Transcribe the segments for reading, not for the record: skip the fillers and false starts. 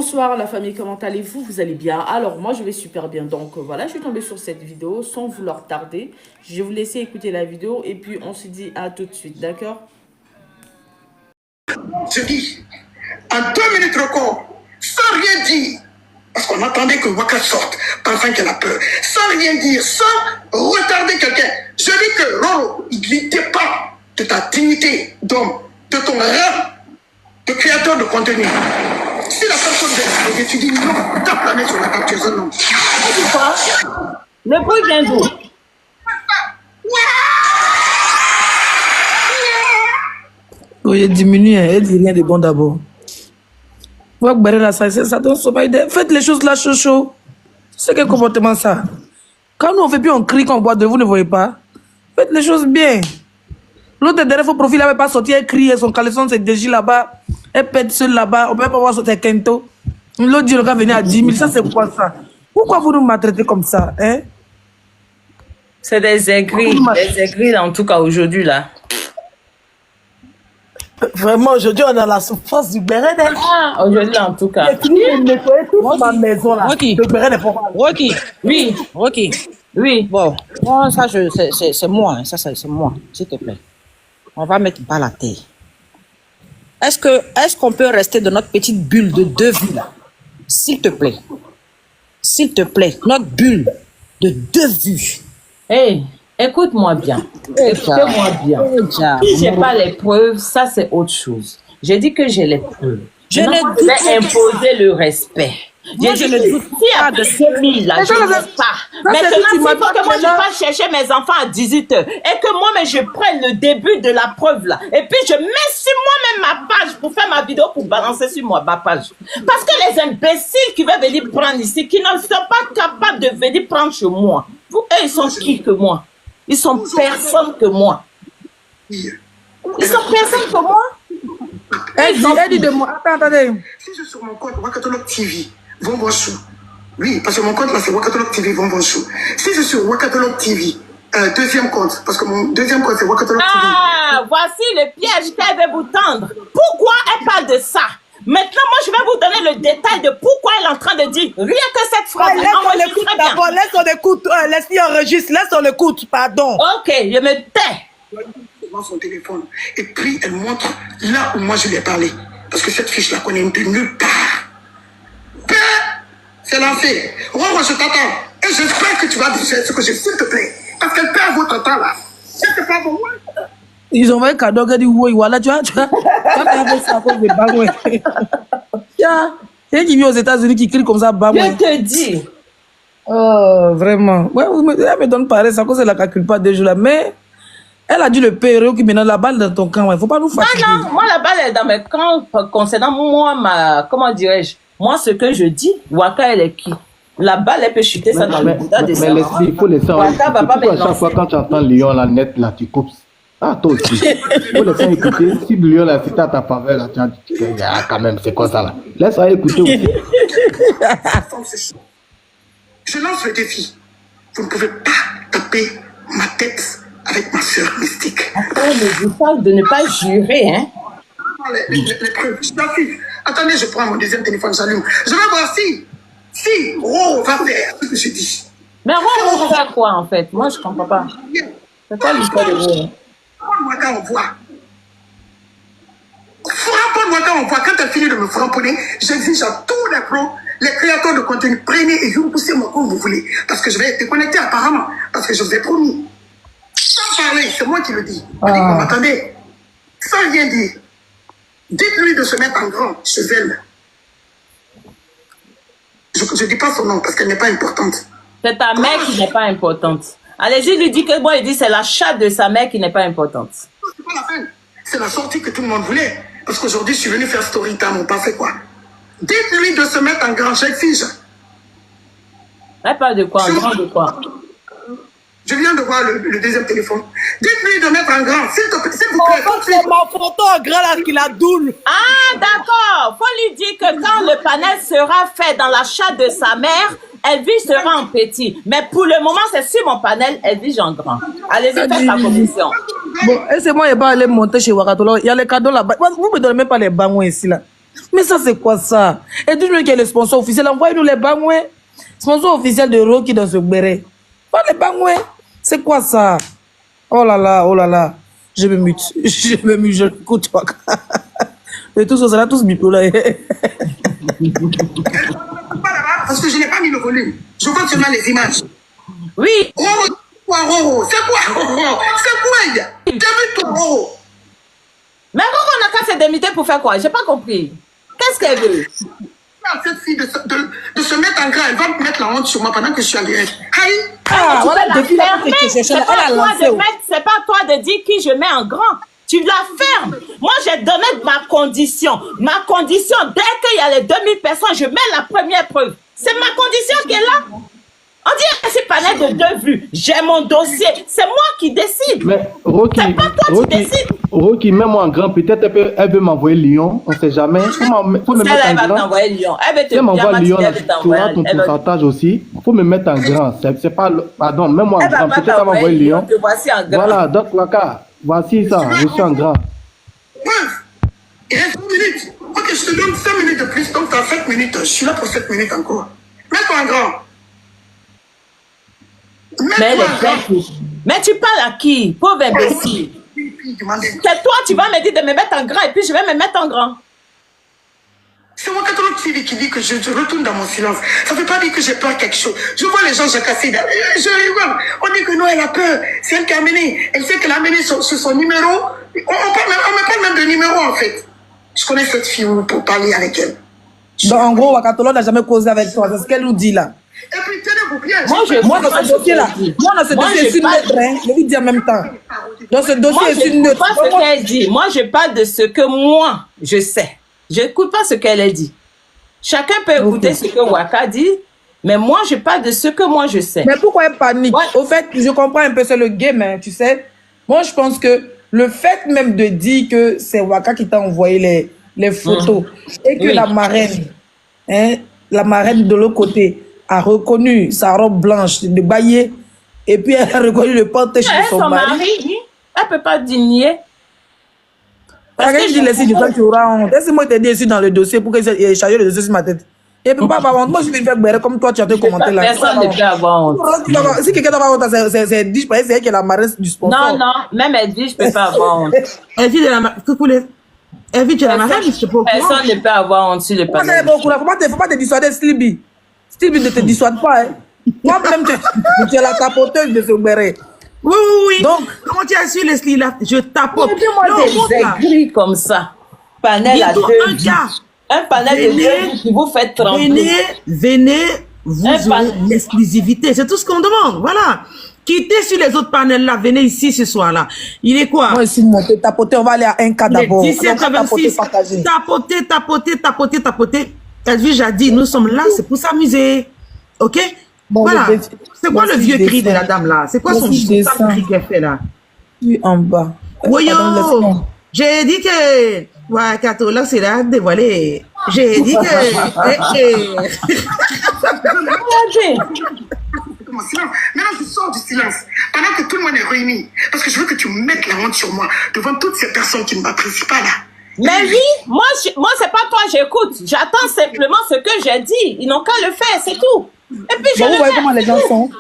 Bonsoir la famille, comment allez-vous? Vous allez bien? Alors moi je vais super bien. Donc voilà, je suis tombée sur cette vidéo sans vouloir tarder. Je vais vous laisser écouter la vidéo et puis on se dit à tout de suite, d'accord? Je dis, en 2 minutes record, sans rien dire, parce qu'on attendait que Waka sorte, pensant qu'elle a peur, sans rien dire, sans retarder quelqu'un. Je dis que Roro, il ne dépend de ta dignité d'homme, de ton rang de créateur de contenu. Si la personne veut, tu dis non, ta planète sur la carte, tu es un homme. Le bruit vient d'où? Oh, il diminue, elle dit rien de bon d'abord. Ça donne sommeil. Faites les choses là, chaud. C'est quel comportement ça? Quand nous on fait plus, on crie, quand on boit de vous ne voyez pas. Faites les choses bien. L'autre derrière son profil n'avait pas sorti, elle crie, son caleçon c'est déjà là-bas. Elle pète seule là-bas, on peut pas voir son kento. L'autre dit le gars venait à 10 000, ça c'est quoi ça? Pourquoi vous nous maltraitez comme ça, hein? C'est des aigris en tout cas aujourd'hui là. Vraiment, aujourd'hui, on a la souffrance du béret. Ah, aujourd'hui en tout cas. Et puis, il nettoie toute ma maison là. Rocky. Le béret n'est pas mal. Rocky, oui, Rocky. Oui. Bon, moi, ça, c'est moi, hein, ça, c'est moi, s'il te plaît. On va mettre bas la terre. Est-ce qu'on peut rester dans notre petite bulle de 2 vues là? S'il te plaît. S'il te plaît, notre bulle de 2 vues. Hey, écoute-moi bien. Écoutez-moi bien. Si j'ai pas les preuves, ça c'est autre chose. J'ai dit que j'ai les preuves. Je vais imposer le respect. Moi, je ne doute pas de ce mille là, je ne veux pas. Maintenant, il faut que moi je fasse chercher mes enfants à 18h et que moi-même je prenne le début de la preuve là. Et puis je mets sur moi-même ma page pour faire ma vidéo pour balancer sur ma page. Parce que les imbéciles qui veulent venir prendre ici, qui ne sont pas capables de venir prendre chez moi, eux ils sont qui que moi? Ils sont personne que moi. Ils sont personne que moi. Elle dit de moi. Attendez. Si je suis sur mon compte Wakatolog TV, vont voir chou. Oui, parce que mon compte là c'est Wakatolog TV, vont voir chou. Si je suis sur Wakatolog TV, deuxième compte, parce que mon deuxième compte c'est Wakatolog TV. Ah, voici le piège qu'elle veut vous tendre. Pourquoi elle parle de ça? Maintenant, moi, je vais vous donner le détail de pourquoi elle est en train de dire rien que cette phrase. Laisse-on écoute d'abord, laisse-on écoute, laisse-y enregistre, laisse-on écoute, pardon. Ok, je me tais. Son téléphone. Et puis, elle montre là où moi je lui ai parlé. Parce que cette fiche la connaît de nulle part. C'est lancé. Moi, je t'attends. Et j'espère que tu vas dire ce que je, s'il te plaît. Parce qu'elle perd votre temps là. C'est pas pour moi. Ils ont un cadeau qui dit oui, voilà, tu vois. Quand tu as fait ça à cause de Bamoué. Tiens, c'est qui vit aux États-Unis qui crie comme ça, Bamoué. Je te dis. Oh, vraiment. Ouais, elle me donne pareil, ça cause elle ne calcule pas des jours là. Mais elle a dit le père qui met la balle dans ton camp. Il ne faut pas nous fatiguer. Non, moi la balle est dans mes camps concernant moi, comment dirais-je, moi ce que je dis, Waka elle est qui? La balle elle peut chuter ça dans le Bouddha des mais il faut laisser Waka va pas à chaque fois quand tu entends Lyon la net là, tu coupes. Ah, toi aussi. Il faut laisser écouter. Si Lyon là, c'est à ta faveur là, tu dis, ah, quand même, c'est quoi ça là? Laisse-la écouter aussi. Je lance le défi. Vous ne pouvez pas taper ma tête avec ma soeur mystique. Après, je vous parle de ne pas jurer, hein. Les preuves, je t'affiche. Attendez, je prends mon deuxième téléphone, j'allume. Je vais voir si Roro va faire ce que je dis. Mais Roro va faire quoi en fait? Moi je comprends pas. C'est pas l'histoire de Roro. Waka, on voit. Frappe Waka, on voit. Quand elle finit de me frapponner, j'exige à tous les pros, les créateurs de contenu, prenez et vous poussez moi comme vous voulez. Parce que je vais être déconnecté apparemment. Parce que je vous ai promis. Sans parler, c'est moi qui le dis. Attendez, sans rien dire. Dites-lui de se mettre en grand chez elle. Je ne dis pas son nom parce qu'elle n'est pas importante. C'est ta mère qui n'est pas importante. Allez-y, lui dit que moi, il dit c'est la chatte de sa mère qui n'est pas importante. C'est pas la peine. C'est la sortie que tout le monde voulait. Parce qu'aujourd'hui, je suis venu faire story time, on pas fait quoi. Dites-lui de se mettre en grand, j'exige. Elle parle de quoi? En grand de quoi? Je viens de voir le deuxième téléphone. Dites-lui de mettre en grand, s'il vous plaît. C'est ma photo en grand là qui la doule. Ah, d'accord. Faut lui dire que quand le panel sera fait dans la chatte de sa mère, Elvie sera en petit. Mais pour le moment, c'est sur mon panel, Elvie en grand. Allez-y, faites la commission. Bon, et c'est moi, il n'est pas allé monter chez Wakatolog. Il y a les cadeaux là-bas. Vous ne me donnez même pas les bangouins ici là. Mais ça, c'est quoi ça? Et dis-nous qu'il y a le sponsor officiel. Envoyez-nous les bangouins. Sponsor officiel de Rocky dans ce béret. Pas les bangouins. C'est quoi ça? Oh là là. Je me mute. Je écoute toi. Et tous, on sera tous bipolaires. Parce que je n'ai pas mis le volume. Je vois seulement les images. Oui. C'est quoi? C'est quoi? Démute-toi, Roro. Mais Roro n'a qu'à se démiter pour faire quoi? J'ai pas compris. Qu'est-ce qu'elle veut? Cette fille de se mettre en grand, elle va me mettre la honte sur moi pendant que je suis en direct. Aïe! Ah, voilà, depuis la c'est pas toi de dire qui je mets en grand. Tu la fermes. Moi, j'ai donné ma condition. Ma condition, dès qu'il y a les 2000 personnes, je mets la première preuve. C'est ma condition qui est là. On dit que c'est panel de 2 vues. J'ai mon dossier. C'est moi qui décide. Mais Rocky, c'est pas toi qui décides. Rocky, mets-moi en grand. Peut-être elle veut m'envoyer Lyon. On ne sait jamais. Faut me mettre en grand. Elle va t'envoyer Lyon. Elle va te m'envoie Lyon, tu auras ton pourcentage aussi. Il faut me mettre en grand. C'est pas... Pardon, mets-moi en grand. Peut-être elle va m'envoyer Lyon. Voilà, donc Waka, voici ça. Je suis en grand. Il reste 2 minutes. Ok, je te donne 5 minutes de plus. Donc, tu as 7 minutes. Je suis là pour 7 minutes encore. Mets-toi en grand. Mais tu parles à qui? Pauvre imbécile. C'est toi, tu vas me dire de me mettre en grand et puis je vais me mettre en grand. C'est moi qui dit que je retourne dans mon silence. Ça ne veut pas dire que j'ai peur de quelque chose. Je vois les gens jacasser. Je rigole. On dit que non, elle a peur. C'est elle qui a amené. Elle sait qu'elle a amené sur son numéro. On me parle même de numéro en fait. Je connais cette fille pour parler avec elle. Donc en gros, Wakatolo n'a jamais causé avec toi. C'est ce qu'elle nous dit là. Et puis tenez-vous bien. Moi dans ce dossier-là, je suis neutre, hein. Je lui dis en même temps. Dans ce dossier, je suis neutre. Moi, je n'écoute pas ce qu'elle dit. Moi, je parle de ce que moi, je sais. Je n'écoute pas ce qu'elle a dit. Chacun peut écouter ce que Waka dit, mais moi, je parle de ce que moi, je sais. Mais pourquoi elle panique? Au fait, je comprends un peu, c'est le game, hein, tu sais. Moi, je pense que le fait même de dire que c'est Waka qui t'a envoyé les photos et que la marraine de l'autre côté a reconnu sa robe blanche de Baillé et puis elle a reconnu le pantalon de son mari. Elle ne peut pas nier. Parce que je dis les signes, tu auras honte. Laisse-moi t'aider ici dans le dossier pour que j'ai chargé le dossier sur ma tête. Et ne peut pas avoir honte. Moi, je vais me faire bérer comme toi, tu as te commenté là. Personne ne peut avoir honte. Si quelqu'un doit avoir honte, c'est Edwige, c'est elle qui est la marraine du sponsor. Non, même Edwige ne peut pas avoir honte. Edwige de la marraine. Edwige de la marraine, je sais pas. Personne ne peut avoir honte sur le panel. Faut pas te dissuader, Sliby. Sliby ne te dissuade pas. Hein. Toi-même, tu es la tapoteuse de ce béret. Oui. Donc, comment tu as su Leslie là? Je tapote. Moi, des aigris comme ça. Panel à 2 vues. Un panel de 2 vues qui vous fait trembler. Venez, vous aurez l'exclusivité. C'est tout ce qu'on demande. Voilà. Quittez sur les autres panels là. Venez ici ce soir là. Il est quoi? Moi, si monter, tapoter, on va aller à un cas d'abord. 17h26. Tapoter. Edwige a dit, nous sommes là, c'est pour s'amuser. Ok? Bon, voilà. C'est quoi le vieux cri de la dame là? C'est quoi son cri qu'elle fait là? En bas. Oui, j'ai dit que Wakatolo c'est là dévoilé. J'ai dit que. Maintenant, je sors du silence. Pendant que tout le monde est réuni. Parce que je veux que tu mettes la honte sur moi devant toutes ces personnes qui ne m'apprécient pas là. Mais oui, moi c'est pas toi, j'écoute. J'attends simplement ce que j'ai dit. Ils n'ont qu'à le faire, c'est tout. Et puis je vous voyez comment les gens sont.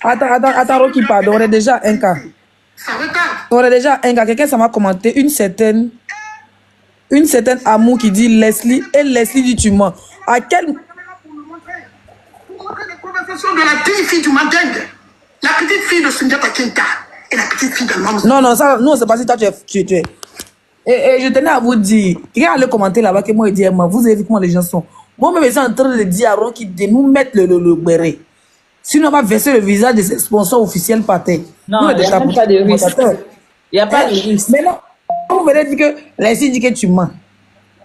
Attends, Rocky, pardon. On est déjà un cas. Ça retarde. On est déjà un cas. Quelqu'un, ça m'a commenté une certaine amour qui dit Leslie. Et Leslie dit tu mens. À quel. Pour montrer les conversations de la petite fille du Mandeng. La petite fille de Sundiata Kenta. Et la petite fille de Mamou. Non, ça, nous, on ne sait pas si toi tu es. Et je tenais à vous dire, quelqu'un allait commenter là-bas que moi, il dit, vous avez vu comment les gens sont. Moi-même, je suis en train de dire à Rocky de nous mettre le béret. Sinon, on va verser le visage de ces sponsors officiels par terre. Non, il n'y a pas de risque. Il n'y a pas de risque. Mais non, vous venez dire que Leslie dit que tu mens.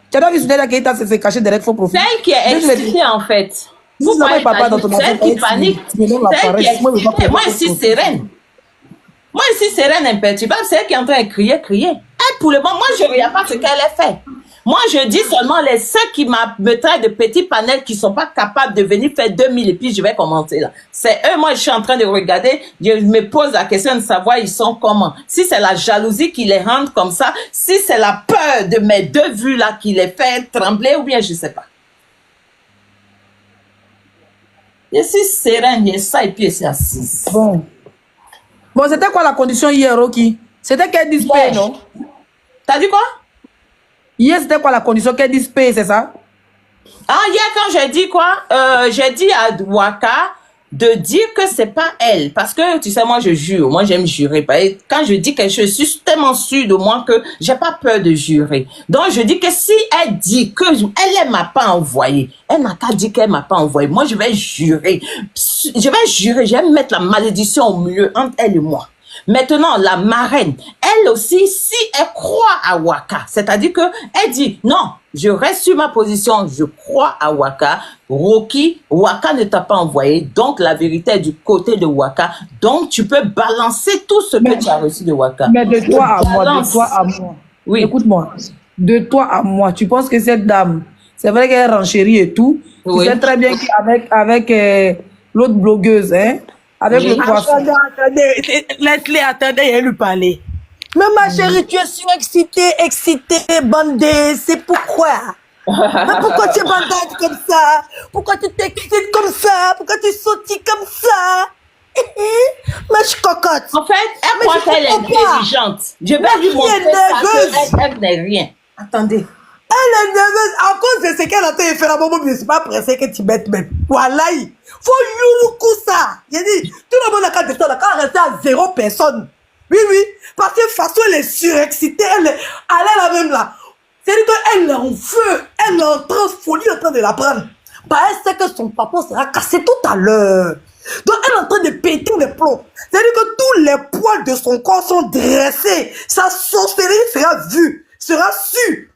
Tu as pas vu Sundiata Keita se cacher derrière faux profil. C'est elle qui est excitée en fait. Vous n'avez pas papa dans ton c'est elle qui panique. Moi, ici, sereine. Moi, ici, sereine, imperturbable. C'est elle qui est en train de crier. Elle, pour le moment, moi, je ne regarde pas ce qu'elle a fait. Moi, je dis seulement ceux qui me traitent de petits panels qui sont pas capables de venir faire 2000 et puis je vais commenter là. C'est eux, moi, je suis en train de regarder, je me pose la question de savoir ils sont comment. Si c'est la jalousie qui les rend comme ça, si c'est la peur de mes 2 vues là qui les fait trembler ou bien je sais pas. Je suis sereine, je ça et puis je suis assise. Bon, c'était quoi la condition hier, Rocky? C'était qu'elle dise paix, non? T'as dit quoi? Hier, c'était quoi la condition qu'elle dise paix, c'est ça? Ah, hier, quand j'ai dit quoi? J'ai dit à Waka de dire que c'est pas elle. Parce que, tu sais, moi, je jure. Moi, j'aime jurer. Quand je dis que je suis tellement sûre de moi que j'ai pas peur de jurer. Donc, je dis que si elle dit que elle m'a pas envoyé, elle n'a qu'à dire qu'elle m'a pas envoyé. Moi, je vais jurer. Je vais jurer. Je vais mettre la malédiction au milieu entre elle et moi. Maintenant, la marraine, elle aussi, si elle croit à Waka, c'est-à-dire que elle dit, non, je reste sur ma position, je crois à Waka, Rocky, Waka ne t'a pas envoyé, donc la vérité est du côté de Waka, donc tu peux balancer tout ce que tu as reçu de Waka. Mais de toi à moi, Oui. Écoute-moi, de toi à moi, tu penses que cette dame, c'est vrai qu'elle est renchérie et tout, Oui. tu sais très bien qu'avec l'autre blogueuse, hein, avec le poisson. Attendez, laisse-les, attendez, elle lui parler. Mais ma chérie, tu es excitée, bandée, c'est pourquoi? Mais pourquoi tu es bandade comme ça? Pourquoi tu t'excites comme ça? Pourquoi tu sautilles comme ça? Mais je cocotte. En fait, elle croit qu'elle est intelligente. Je vais lui montrer ça qu'elle n'est rien. Attendez. Elle est nerveuse à cause de ce qu'elle a fait faire la maman, mais c'est pas pressé que tu mettes même. Voilà, faut youloukou ça. J'ai dit, tout le monde a qu'à descendre, quand rester à 0 personne. Oui, parce que de toute façon, elle est surexcitée, elle est la même là. C'est-à-dire qu'elle est en feu, elle est en transfolie en train de la prendre. Bah, elle sait que son papa sera cassé tout à l'heure. Donc, elle est en train de péter les plombs. C'est-à-dire que tous les poils de son corps sont dressés. Sa sorcellerie sera vue, sera sûre.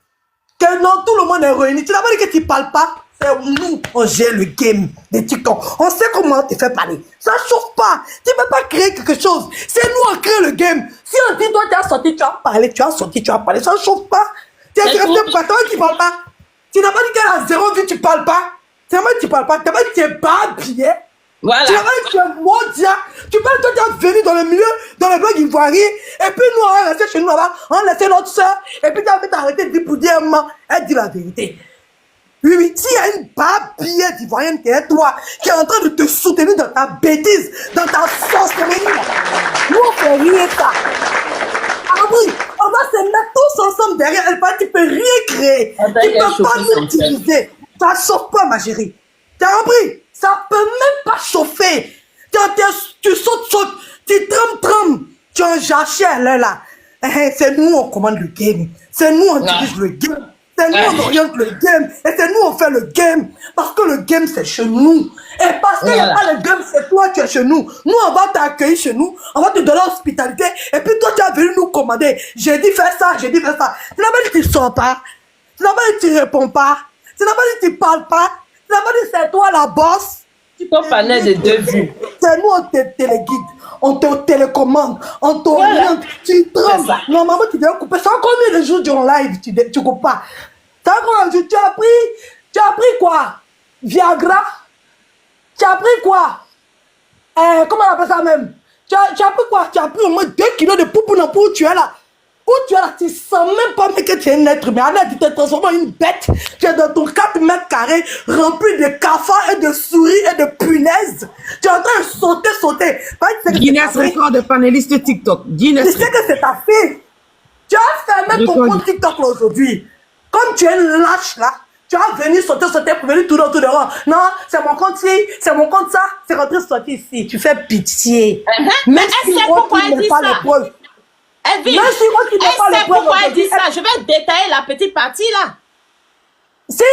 Que non, tout le monde est réuni. Tu n'as pas dit que tu parles pas. C'est nous, on gère le game de TikTok. On sait comment te faire parler. Ça ne chauffe pas. Tu ne peux pas créer quelque chose. C'est nous qui créons le game. Si on dit, toi, tu as sorti, tu as parlé, tu as sorti, tu as parlé. Ça ne chauffe pas. Tu es resté pour toi qui ne parles pas. Tu n'as pas dit qu'elle a 0 vie, tu ne parles pas. Tu n'as pas dit que tu ne parles pas. Tu n'as pas dit que tu n'es pas habillé. Voilà. Tu n'as pas dit que tu es mondial. Tu parles, toi, tu es venu dans le milieu, dans le blog ivoirien. Et puis nous, on est resté chez nous là-bas. On a laissé notre soeur. Et puis tu as fait arrêter de dire pour dire un mot. Elle dit la vérité. Oui, s'il y a une babillette ivoirienne qui est toi, qui est en train de te soutenir dans ta bêtise, dans ta sorcellerie, nous on fait rien ça. Ah oui, on va se mettre tous ensemble derrière elle, parce que tu peux rien créer. Tu peux pas nous utiliser. Ça chauffe pas, ma chérie. Tu as compris? Ça peut même pas chauffer. Tu sautes, tu trembles, tu en jachères là. C'est nous on commande le game. C'est nous on dirige le game. C'est nous on oriente le game. Et c'est nous on fait le game. Parce que le game c'est chez nous. Et parce qu'il n'y a pas le game, c'est toi qui es chez nous. Nous on va t'accueillir chez nous. On va te donner l'hospitalité. Et puis toi tu as venu nous commander. J'ai dit fais ça, j'ai dit fais ça. Tu n'as pas dit que tu ne sors pas. Tu n'as pas dit que tu ne réponds pas. Tu n'as pas dit que tu ne parles pas. Tu n'as pas dit que c'est toi la boss. Tu peux parler de 2 vues. C'est nous on te téléguide. On te télécommande, on t'oriente, tu trembles. Normalement, tu dois couper. Ça combien de jours durant live, tu coupes pas. Ça combien de jours, tu as pris quoi? Viagra? Tu as pris quoi? Comment on appelle ça même? Tu as pris quoi? Tu as pris au moins 2 kilos de poupou dans pour tu es là. Où tu es là, tu sens même pas que tu es un être humain. Allez, tu te transformes en une bête. Tu es dans ton 4 mètres carrés rempli de cafards et de souris et de punaises. Tu es en train de sauter. Guinness record de panéliste TikTok. Guinness. Tu sais que c'est ta fille. Tu as fermé ton compte TikTok là aujourd'hui. Comme tu es une lâche là, tu as venu sauter pour venir tout dehors. Non, c'est mon compte ci, c'est mon compte ça. C'est rentré sorti ici. Tu fais pitié. Mais elle sait pourquoi elle dit ça. Elle sait pourquoi elle dit ça. Je vais détailler la petite partie là. C'est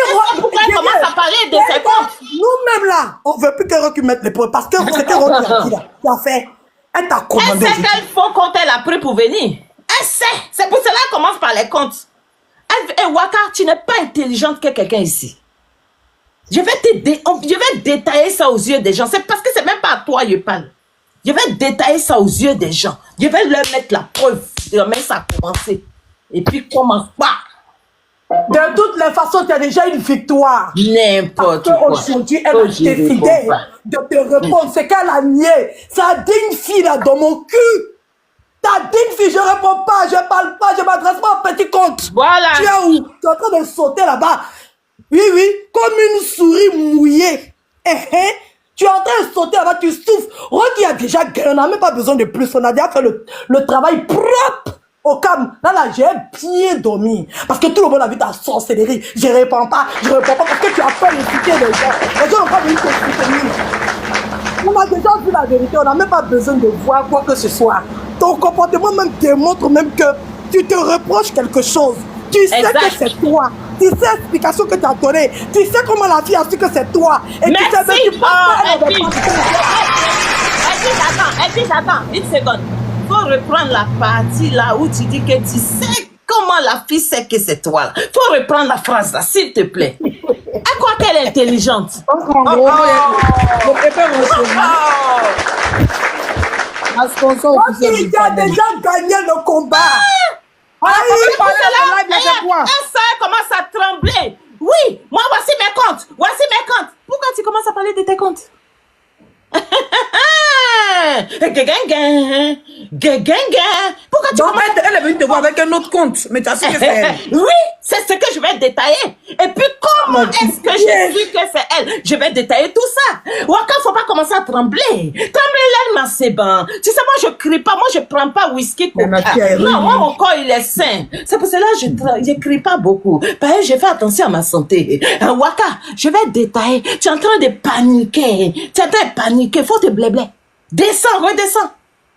pourquoi elle commence à parler de ses comptes. Nous-mêmes là, on ne veut plus que Rocky mette les preuves parce que c'était Rocky qui a fait. Elle t'a commandé. Elle sait quel faux compte elle a pris pour venir. Elle sait. C'est pour cela qu'elle commence par les comptes. Waka, tu n'es pas intelligente que quelqu'un ici. Je vais détailler ça aux yeux des gens. C'est parce que c'est même pas à toi je parle. Je vais détailler ça aux yeux des gens. Je vais leur mettre la preuve. Demain, ça a commencé. Et puis, commence pas. De les façons, tu as déjà une victoire. N'importe Parce quoi. qu'aujourd'hui, elle a Oh, j'y décidé réponds pas. de te répondre. C'est qu'elle a nié. Ça dit une fille là dans mon cul. T'as dit une fille, je réponds pas, je parle pas, je m'adresse pas au petit compte. Voilà. Tu es où? Tu es en train de sauter là-bas. Oui, oui, comme une souris mouillée. Tu es en train de sauter là-bas, tu souffres. Regarde, il y a déjà gagné, on n'a même pas besoin de plus. On a déjà fait le travail propre au calme. Là, j'ai bien dormi. Parce que tout le monde a vu ta sorcellerie. Je réponds pas parce que tu as peur d'insulter les gens. Les gens n'ont pas voulu te soutenir. On a déjà vu la vérité, on n'a même pas besoin de voir quoi que ce soit. Ton comportement même démontre même que tu te reproches quelque chose. Tu sais Exact. que c'est toi. Tu sais l'explication que tu as donnée. Tu sais comment la fille a su que c'est toi. Et tu sais même Merci. tu penses qu'elle avait pas Attends, une seconde. Faut reprendre la partie là où tu dis que tu sais comment la fille sait que c'est toi. Faut reprendre la phrase là, s'il te plaît. À quoi qu'elle est intelligente? Donc, en gros, le pépère la sponsor Toi officielle qui du as panel. déjà gagné le combat. Elle commence à trembler. Oui, moi voici mes comptes. Pourquoi tu commences à parler de tes comptes? Pourquoi tu Donc, commences elle est venue te voir avec un autre compte. Mais tu as su que c'est elle. Oui, c'est ce que je vais détailler. Et puis, comment est-ce que je suis que c'est elle? Je vais détailler tout ça. Waka, faut pas commencer à trembler. Trembler l'aile, c'est bon. Tu sais, moi, je crie pas. Moi, je prends pas whisky, Mais ma coca. fille est Non, rude. moi, mon corps, il est sain. C'est pour cela que je crie pas beaucoup. Pareil, je fais attention à ma santé. Waka, je vais détailler. Tu es en train de paniquer. Tu es en train de paniquer. Faut te blébler. Descends, redescends.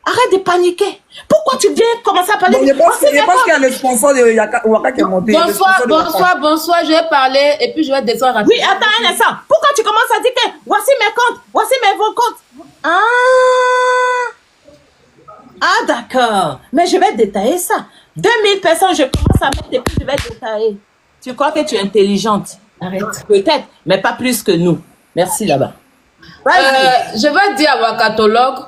Arrête de paniquer. Pourquoi tu viens commencer à parler Donc, je pense qu'il y a le sponsor de Waka qui est monté. Le sponsor de Waka. Bonsoir, je vais parler et puis je vais descendre rapidement. Oui, attends un instant. Pourquoi tu commences à dire que voici mes comptes, voici mes vos comptes? Ah, d'accord. Mais je vais détailler ça. 2000 personnes, je commence à mettre et puis je vais détailler. Tu crois que tu es intelligente? Arrête. Peut-être, mais pas plus que nous. Merci là-bas. Je vais dire à Wakatologue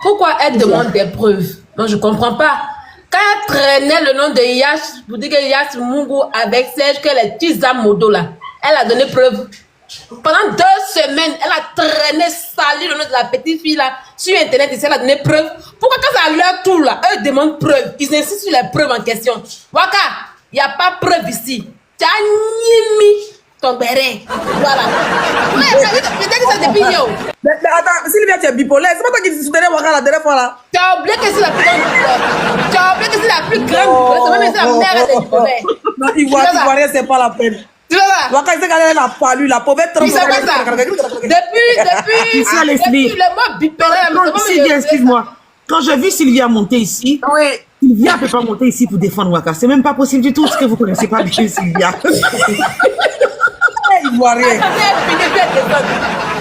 pourquoi elle demande des preuves. Non, je ne comprends pas. Quand elle traînait le nom de Yash, pour dire que Yash Mungu avec Serge, que les petits modo là, elle a donné preuve. Pendant 2 semaines, elle a traîné, sali le nom de la petite fille là sur internet et elle a donné preuve. Pourquoi quand ça a leur tour là, eux demandent preuve. Ils insistent sur les preuves en question. Waka, il n'y a pas preuve ici. Tu as mis ton béret. Voilà. Peut-être que c'est depuis yo. Mais attends, Sylvia, tu es bipolaire. C'est pas toi qui soutenais Waka la dernière fois là. Tu as oublié que c'est la plus grande bipolaire. Tu as oublié que c'est la plus grande bipolaire. C'est même la mère des bipolaires. Non, Ivoirien, c'est pas la peine. Tu vois ça? Waka, il sait qu'elle a fallu, la pauvre Il sait pas ça. Depuis le mot bipolaire. Sylvia, excuse-moi. Quand j'ai vu Sylvia monter ici, Sylvia ne peut pas monter ici pour défendre Waka. C'est même pas possible du tout, parce que vous ne connaissez pas bien Sylvia. Ivoirien.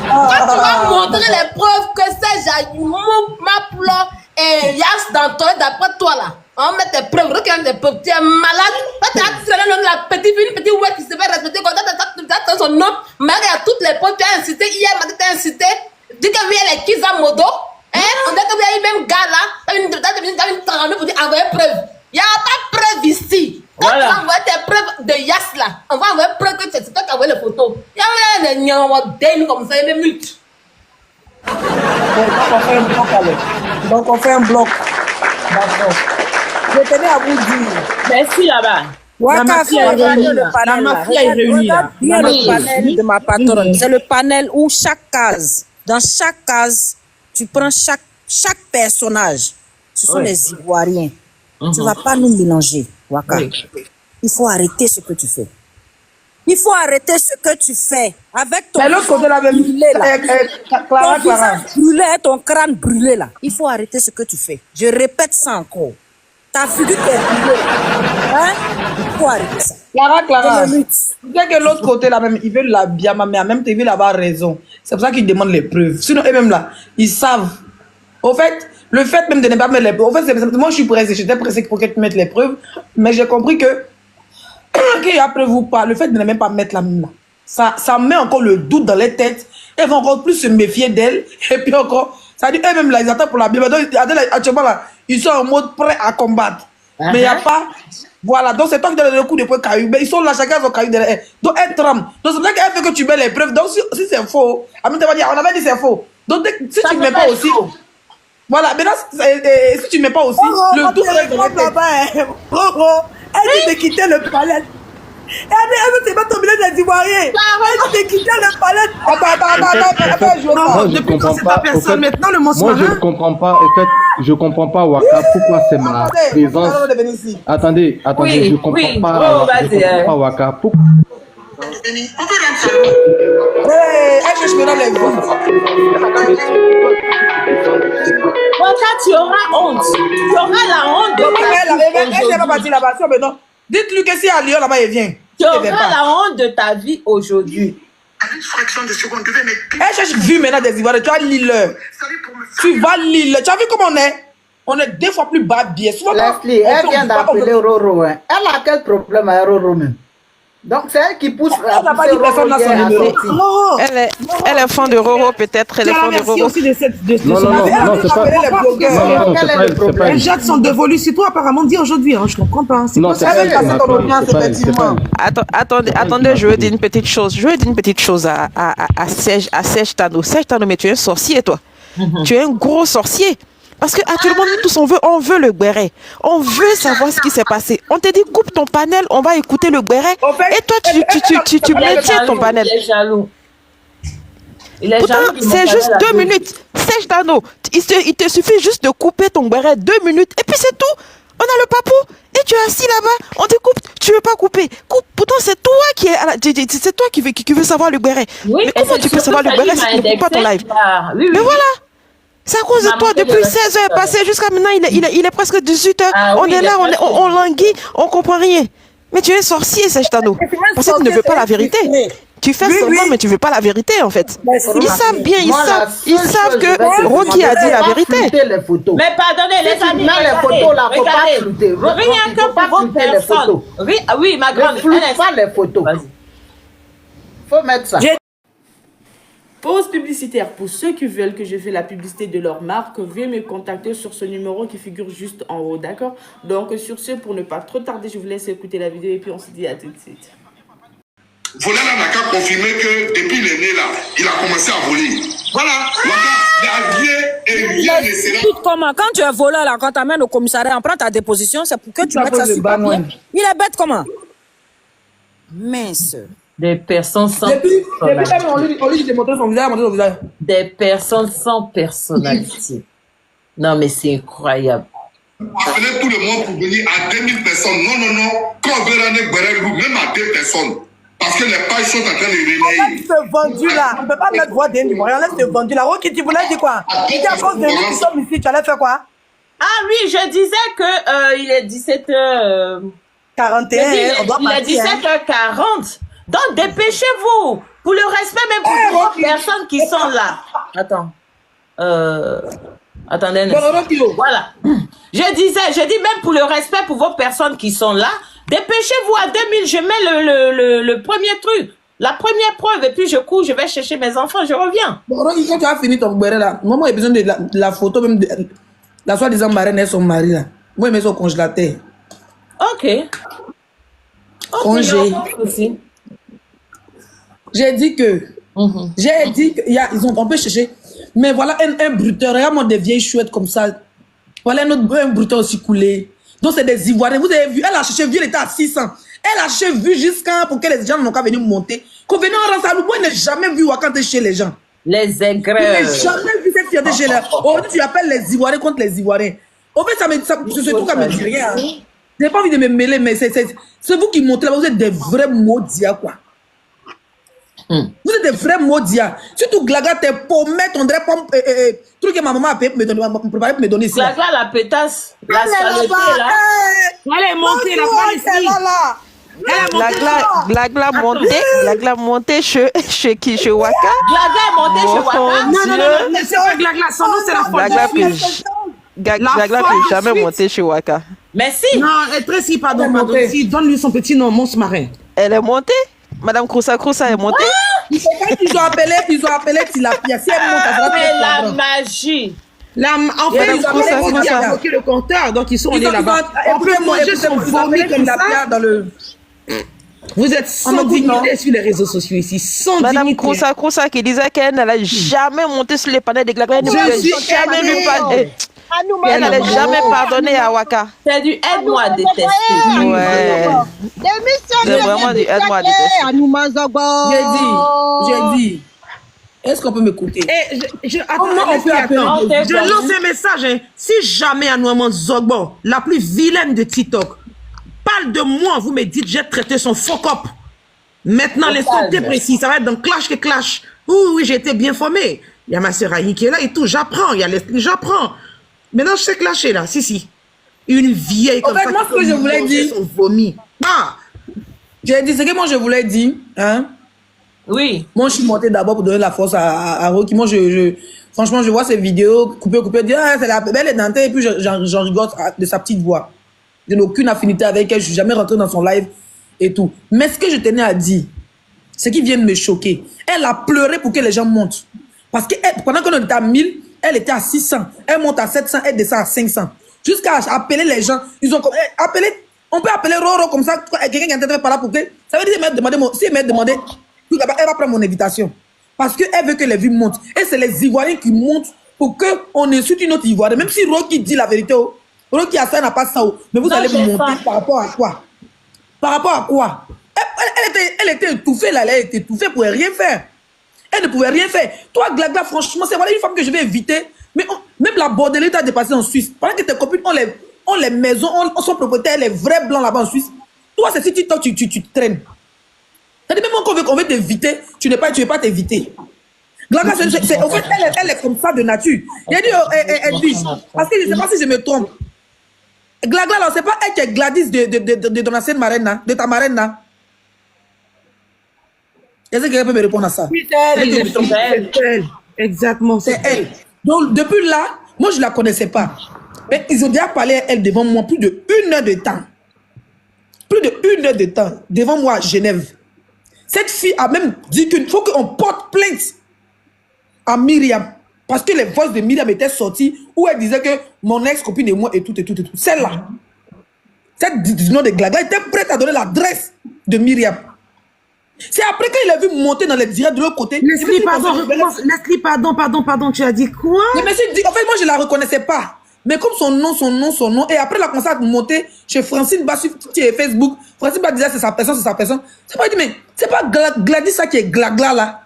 Quand tu vas montrer les preuves que c'est Jaïmou, Maplo et Yas dans toi, d'après toi là, on met tes preuves, regarde tes preuves, tu es malade. Toi, tu as tiré le nom de la petite fille, une petite ouette qui se fait respecter, quand tu as son nom, malgré toutes les preuves, tu as incité, hier, tu as incité, dis que oui, elle est Kiza Modo, hein, on dit que vous avez même gars là, tu as une tremblée pour dire envoyer preuve. Il n'y a pas de preuve ici. Quand tu vas envoyer tes preuves de Yas là, on va envoyer preuve que c'est toi qui as envoyé les photos. Il y a des gens comme ça, il y a des minutes. Donc on fait un bloc. D'accord. Je tenais à vous dire. Merci là-bas. Waka, mafia est réunie là. La mafia est réunie là. Bien le panel de ma patronne. C'est le panel où chaque case, dans chaque case, tu prends chaque personnage. Ce sont les Ivoiriens. Tu ne vas pas nous mélanger, Waka. Il faut arrêter ce que tu fais. Il faut arrêter ce que tu fais avec ton Mais l'autre côté là, même. brûlé là. Clara, Ton visage brûlé, ton crâne brûlé là. Il faut arrêter ce que tu fais. Je répète ça encore. Ta figure est brûlée. Hein? Il faut arrêter ça. Clara. Tu sais que l'autre côté là, même, ils veulent la bien, mais en même temps, ils veulent avoir raison. C'est pour ça qu'ils demandent les preuves. Sinon, eux-mêmes là, ils savent. Au fait, le fait même de ne pas mettre les preuves, au fait, moi je suis pressée, j'étais pressée pour qu'elle mette les preuves, mais j'ai compris que qu'il y a preuve ou pas, le fait de ne même pas mettre la même là, ça met encore le doute dans les têtes, elles vont encore plus se méfier d'elle, et puis encore, ça dit eux-mêmes là, ils attendent pour la bien, actuellement là, ils sont en mode prêt à combattre, mais il n'y a pas Voilà, donc c'est toi qui donnes le coup de poing caillou. Mais ils sont là, chacun a son caillou derrière. Donc elle tremble. Donc c'est vrai qu'elle fait que tu mets les preuves. Donc si c'est faux, Amine va dire, on avait dit c'est faux. Donc si tu ne mets pas aussi. Voilà, maintenant, si tu ne mets pas aussi, le tout est de elle dit de quitter le palais. Elle veut se mettre au milieu des Ivoiriens. Elle dit de quitter le palais. Attends, je Non, depuis quand c'est pas personne, maintenant le monstre moi, marin. je ne comprends pas, en fait, je comprends pas, Waka, pourquoi c'est ma présence. Attendez, Oui, je comprends oui. pas, Oh, je vas-y, comprends pas, Waka, pourquoi. elle cherche maintenant les voix. Waka, tu auras honte. Tu auras la honte de Elle n'est pas partie là-bas. Maintenant, dites-lui que si à Lyon là-bas, il vient. Tu auras la honte de ta vie aujourd'hui. Une fraction de seconde, je vais m'écrire. Elle cherche vu maintenant des Ivoiriens. Tu vas lire. Tu vas lire. Tu as vu comment on est? On est 2 fois plus bas bien. Leslie, elle vient d'appeler Roro. Hein. Elle a quel problème avec Roro même? Donc c'est elle qui pousse à pousser Roro à sortir. Elle est fan de Roro peut-être. Elle est fan de Roro. Non, c'est pas. Les jets sont dévolus sur toi apparemment dit aujourd'hui. Hein. Je comprends pas. Hein. Non, c'est pas. Attendez, je veux dire une petite chose. À Serge Tano. Serge Tano, mais tu es un sorcier, toi. Tu es un gros sorcier. Parce que actuellement, nous tous, on veut le béret. On veut savoir ce qui s'est passé. On te dit, coupe ton panel, on va écouter le béret. Et toi, tu maintiens ton panel. Il est jaloux. Pourtant, c'est juste 2 minutes. Serge Tano, il te suffit juste de couper ton béret 2 minutes. Et puis c'est tout. On a le papou. Et tu es assis là-bas. On te coupe. Tu veux pas couper. Coupe. Pourtant, c'est toi qui est c'est toi qui veux savoir le béret. Oui, mais comment tu peux savoir le béret si tu ne coupes pas ton live? Oui. Mais voilà. C'est à cause de toi. Depuis 16 heures passées jusqu'à maintenant, il est presque 18 heures. On est là, on languit, on comprend rien. Mais tu es sorcier, Serge Tano. Parce que tu ne veux pas la vérité. Tu fais semblant, mais tu veux pas la vérité, en fait. Ils savent bien, ils savent que Rocky a dit la vérité. Mais pardonnez, les amis, les photos là, faut pas flouter. Rien que pour vos personnes. Oui, ma grande. Ne floute pas les photos. Faut mettre ça. Pause publicitaire. Pour ceux qui veulent que je fasse la publicité de leur marque, veuillez me contacter sur ce numéro qui figure juste en haut, d'accord? Donc sur ce, pour ne pas trop tarder, je vous laisse écouter la vidéo et puis on se dit à tout de suite. Volala n'a qu'à confirmer que depuis il est né là, il a commencé à voler. Voilà. Rien ne sera. Comment? Quand tu es voleur là, quand tu amènes au commissariat, on prend ta déposition, c'est pour que tu mettes ça sur papier. Il est bête comment? Mince. Des personnes sans Depuis on lui dit de montrer son visage, Des personnes sans personnalité. Non, mais c'est incroyable. Appelez tout le monde pour venir à 2000 personnes. Non. Quand on veut rendre Guerrero, même à 2 personnes. Parce que les pages sont en train de relayer. On laisse ce vendu là. On ne peut pas mettre voix d'un Ivoirien. On laisse ce vendu là. Rocky, tu voulais dire quoi? Il dit à cause de nous qui sommes ici, tu allais faire quoi? Ah oui, je disais que il est 17h41. Il est 17h40. Donc, dépêchez-vous. Pour le respect même pour les personnes qui sont là. Attends. Attendez un instant. Voilà. Je dis même pour le respect pour vos personnes qui sont là, dépêchez-vous à 2000. Je mets le premier truc. La première preuve. Et puis je cours, je vais chercher mes enfants, je reviens. Bon, quand tu as fini ton béret là, moi j'ai besoin de la photo même de la soi-disant marraine et son mari là. Moi, je mets son congélateur. Ok. Congé. Aussi. J'ai dit que, on peut chercher, mais voilà un bruteur, regarde-moi des vieilles chouettes comme ça, voilà un bruteur aussi coulé, donc c'est des Ivoiriens, vous avez vu, elle a cherché, vu, elle était à 600, elle a cherché, vu jusqu'à, pour que les gens n'ont qu'à venir monter, qu'on venait en rang, moi je n'ai jamais vu Wakante chez les gens. Les aigreurs. Je n'ai jamais vu cette fierté chez les gens. Aujourd'hui, tu appelles les Ivoiriens contre les Ivoiriens. En fait, ce truc, ça me dit rien. Je n'ai pas envie de me mêler, mais c'est vous qui montrez là, vous êtes des vrais maudits, quoi. Vous êtes des vrais maudits. Surtout Glaga, tes pommettes, on dirait pomme, truc que ma maman a payé pour me donner ici. Glaga, la pétasse, la saleté là. Elle est montée, la Glagla montée chez qui? Chez Waka? Glagla est montée chez Waka. Non, c'est pas Glagla, son nom c'est la folle. Glagla peut jamais monter chez Waka. Mais si. Non, Tracy, pardon. Si, donne-lui son petit nom, monstre marin. Elle est montée? Madame Kroussa est montée? Ils ont appelé Tilapia. Si elle monte, mais la magie. En fait, ils ont bloqué le compteur, donc ils sont allés là-bas. On peut manger son vomi comme ça. Vous êtes sans dignité sur les réseaux sociaux ici, sans Madame dignité. Kousa qui disait qu'elle n'allait jamais monter sur les panneaux de Glagla. Elle n'allait jamais pardonner à Waka. C'est du aide-moi à détester. Ouais. C'est vraiment du aide-moi à détester. J'ai dit. Est-ce qu'on peut m'écouter? Attends, je lance un message. Hein. Si jamais Anouaman Zogbo, la plus vilaine de TikTok, parle de moi, vous me dites j'ai traité son fuck-up. Maintenant, l'instant précis, ça va être dans Clash que Clash. Oui, j'ai été bien formé. Il y a ma sœur Aïe qui est là et tout, j'apprends. Il y a l'esprit, j'apprends. Maintenant, je sais clasher là, si. Une vieille comme ça. Moi, ce que je voulais dire. Son vomi. J'ai dit ce que moi je voulais dire. Hein? Oui. Moi, je suis monté d'abord pour donner la force à Rocky. Moi, franchement, je vois ces vidéos coupées, dire c'est la belle et dentée, et puis j'en rigole de sa petite voix. Je n'ai aucune affinité avec elle, je suis jamais rentré dans son live et tout. Mais ce que je tenais à dire, ce qui vient de me choquer, elle a pleuré pour que les gens montent. Parce que pendant qu'on était à 1000, elle était à 600. Elle monte à 700, elle descend à 500. Jusqu'à appeler les gens. Ils ont appelé, on peut appeler Roro comme ça, quelqu'un qui est en train de parler pour que. Ça veut dire si elle m'a demandé, elle va prendre mon invitation. Parce qu'elle veut que les vues montent. Et c'est les Ivoiriens qui montent pour qu'on insulte une autre Ivoirienne. Même si Rocky dit la vérité, Rocky a ça, n'a pas ça. Mais vous allez vous monter par rapport à quoi? Par rapport à quoi? Elle était étouffée là, elle était étouffée pour rien faire. Elle ne pouvait rien faire. Toi, Glagla, franchement, c'est voilà une femme que je vais éviter. Mais même la bordelette a dépassé en Suisse. Pendant que tes copines ont les maisons, ont son propriétaire, les vrais blancs là-bas en Suisse. Toi, c'est si tu traînes. C'est-à-dire même qu'on veut t'éviter, tu ne veux pas t'éviter. Glagla, en fait, elle est comme ça de nature. Il a dit, parce que je ne sais pas si je me trompe. Glagla, là, c'est pas elle qui est Gladys de ton ancienne marraine, là, de ta marraine, là. Est-ce que quelqu'un peut me répondre à ça? C'est elle. Exactement. C'est elle. Donc, depuis là, moi, je ne la connaissais pas. Mais ils ont déjà parlé à elle devant moi plus de 1 heure de temps. Plus de 1 heure de temps. Devant moi à Genève. Cette fille a même dit qu'il faut qu'on porte plainte à Myriam. Parce que les voix de Myriam étaient sorties où elle disait que mon ex-copine et moi et tout. Celle-là. Cette nom de Glagla était prête à donner l'adresse de Myriam. C'est après qu'il a vu monter dans les directs de l'autre côté. Leslie, pardon, tu as dit quoi? Je me suis dit, en fait, moi, je ne la reconnaissais pas. Mais comme son nom, et après, elle a commencé à monter chez Francine Bas sur Facebook. Francine Bas disait, c'est sa personne. C'est pas dit, mais c'est pas Gladys ça qui est Glagla, là.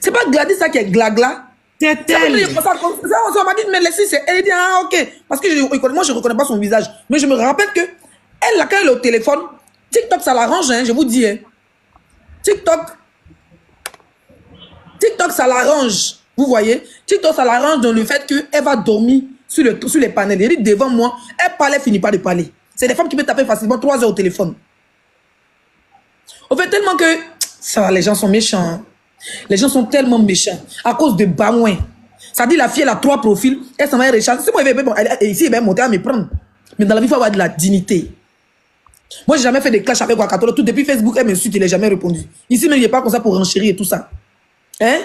C'est pas Gladys ça qui est Glagla. C'est elle. On m'a dit, mais Leslie, c'est elle. Elle dit, ah, ok. Parce que moi, je ne reconnais pas son visage. Mais je me rappelle que elle, quand elle est au téléphone, TikTok, ça l'arrange, hein, je vous dis. Hein. TikTok, ça l'arrange. Vous voyez? TikTok, ça l'arrange dans le fait qu'elle va dormir sur les panels. Elle dit devant moi, elle parle, elle finit pas de parler. C'est des femmes qui peuvent taper facilement 3 heures au téléphone. On fait tellement que... Ça, les gens sont méchants. Hein. Les gens sont tellement méchants. À cause de Bamouin. Ça dit la fille, elle a 3 profils. Elle s'en va recharger. Si moi, ici, elle va monter à me prendre. Mais dans la vie, il faut avoir de la dignité. Moi, j'ai jamais fait des clashs avec Wakatolo. Tout depuis Facebook, elle m'insulte, il n'a jamais répondu. Ici, mais il n'est pas comme ça pour renchérir et tout ça. Hein?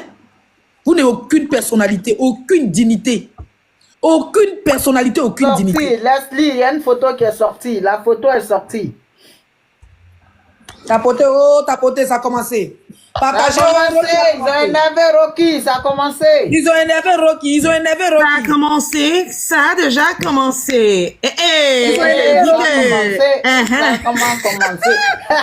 Vous n'avez aucune personnalité, aucune dignité. Aucune personnalité, aucune dignité. Leslie, il y a une photo qui est sortie. La photo est sortie. Tapoter, ça a commencé. Partagez, ils ont énervé Rocky, ça a commencé. Ils ont énervé Rocky. Ça a commencé, ça a déjà commencé. Ça a commencé.